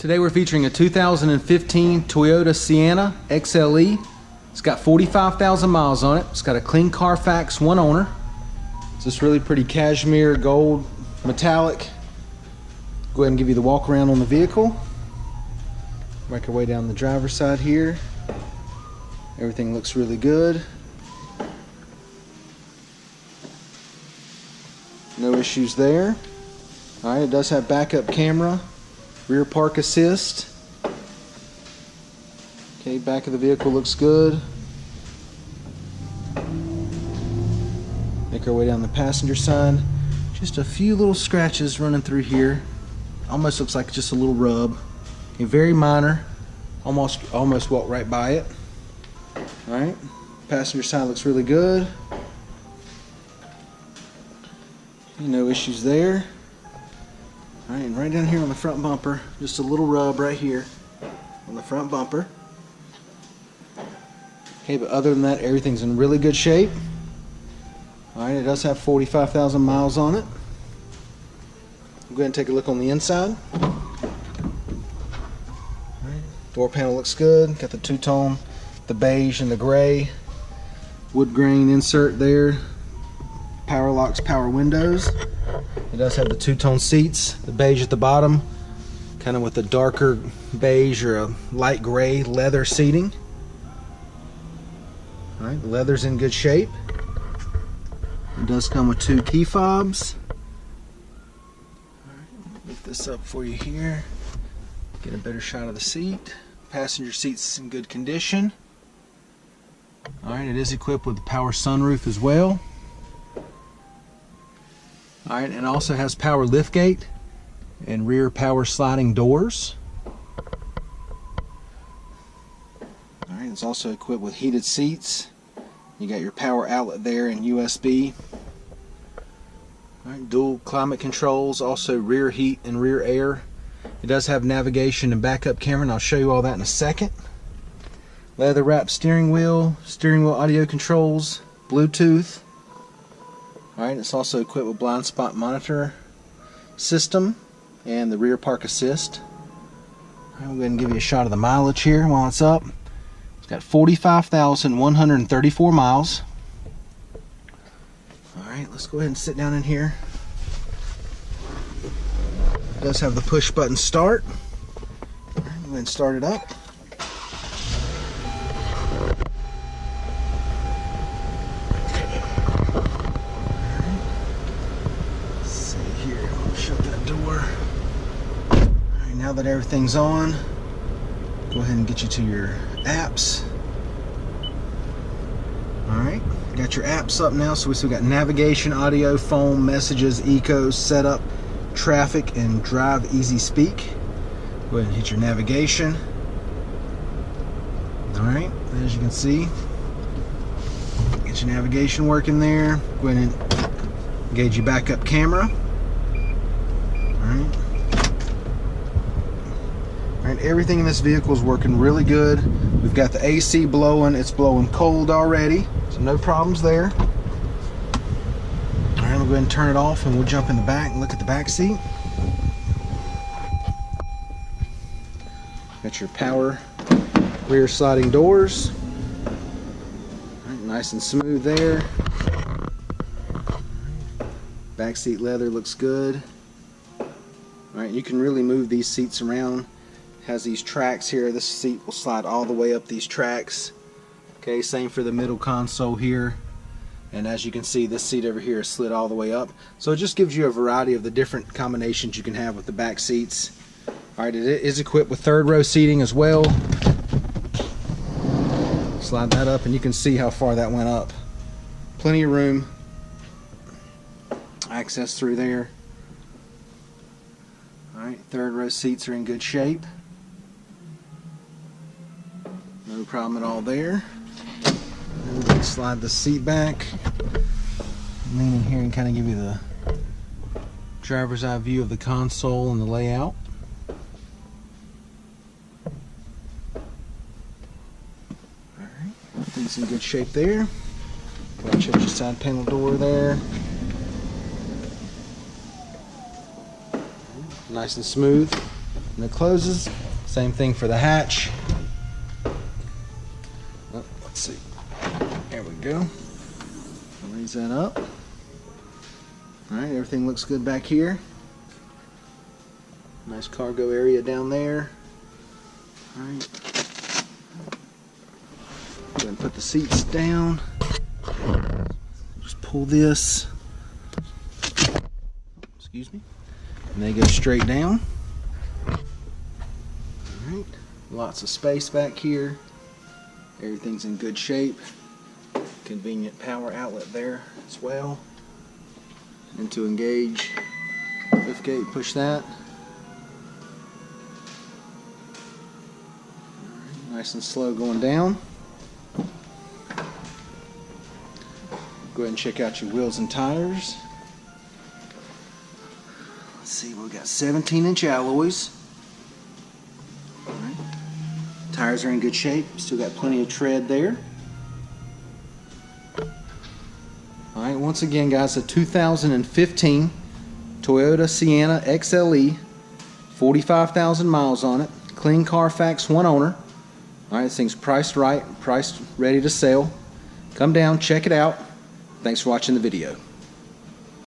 Today we're featuring a 2015 Toyota Sienna XLE. It's got 45,000 miles on it. It's got a clean Carfax, one owner. It's this really pretty cashmere gold metallic. Go ahead and give you the walk around on the vehicle. Make our way down the driver's side here. Everything looks really good. No issues there. Alright, it does have backup camera, rear park assist. Okay, back of the vehicle looks good. Make our way down the passenger side. Just a few little scratches running through here. Almost looks like just a little rub. Okay, very minor. Almost walked right by it. Alright, passenger side looks really good. No issues there. Alright, and right down here on the front bumper, just a little rub right here on the front bumper. Okay, but other than that, everything's in really good shape. Alright, it does have 45,000 miles on it. Go ahead and take a look on the inside. Alright, door panel looks good. Got the two-tone, the beige and the gray. Wood grain insert there. Power locks, power windows. It does have the two-tone seats, the beige at the bottom, kind of with a darker beige or a light gray leather seating. Alright, the leather's in good shape. It does come with two key fobs. Alright, lift this up for you here. Get a better shot of the seat. Passenger seat's in good condition. Alright, it is equipped with a power sunroof as well. Alright, and also has power liftgate and rear power sliding doors. Alright, it's also equipped with heated seats. You got your power outlet there and USB. Alright, dual climate controls, also rear heat and rear air. It does have navigation and backup camera, and I'll show you all that in a second. Leather wrapped steering wheel audio controls, Bluetooth. Alright, it's also equipped with blind spot monitor system and the rear park assist. Alright, we'll go ahead and give you a shot of the mileage here while it's up. It's got 45,134 miles. Alright, let's go ahead and sit down in here. It does have the push button start. Alright, go ahead and start it up. Now that everything's on, go ahead and get you to your apps. Alright, got your apps up now, so we still got navigation, audio, phone, messages, eco, setup, traffic, and drive easy speak. Go ahead and hit your navigation. Alright, as you can see, get your navigation working there. Go ahead and engage your backup camera. Alright. Alright, everything in this vehicle is working really good. We've got the AC blowing. It's blowing cold already, so no problems there. Alright, we'll go ahead and turn it off and we'll jump in the back and look at the back seat. Got your power rear sliding doors. Alright, nice and smooth there. Back seat leather looks good. Alright, you can really move these seats around. Has these tracks here. This seat will slide all the way up these tracks. Okay, same for the middle console here. And as you can see, this seat over here is slid all the way up. So it just gives you a variety of the different combinations you can have with the back seats. Alright, it is equipped with third row seating as well. Slide that up and you can see how far that went up. Plenty of room. Access through there. Alright, third row seats are in good shape. No problem at all there. And we can slide the seat back. Lean in here and kind of give you the driver's eye view of the console and the layout. Alright, everything's in good shape there. Check your side panel door there. Nice and smooth. and it closes. Same thing for the hatch. Oh, let's see. There we go. Raise that up. Alright, everything looks good back here. Nice cargo area down there. Alright. Go ahead and put the seats down. Just pull this. Excuse me. And they go straight down. Alright. Lots of space back here. Everything's in good shape. Convenient power outlet there as well. And to engage, lift gate, push that. Right, nice and slow going down. Go ahead and check out your wheels and tires. Let's see, we've got 17-inch alloys. All right. Tires are in good shape. Still got plenty of tread there. Alright, once again guys, a 2015 Toyota Sienna XLE, 45,000 miles on it, clean Carfax, one owner. Alright, this thing's priced right, priced ready to sell. Come down, check it out. Thanks for watching the video.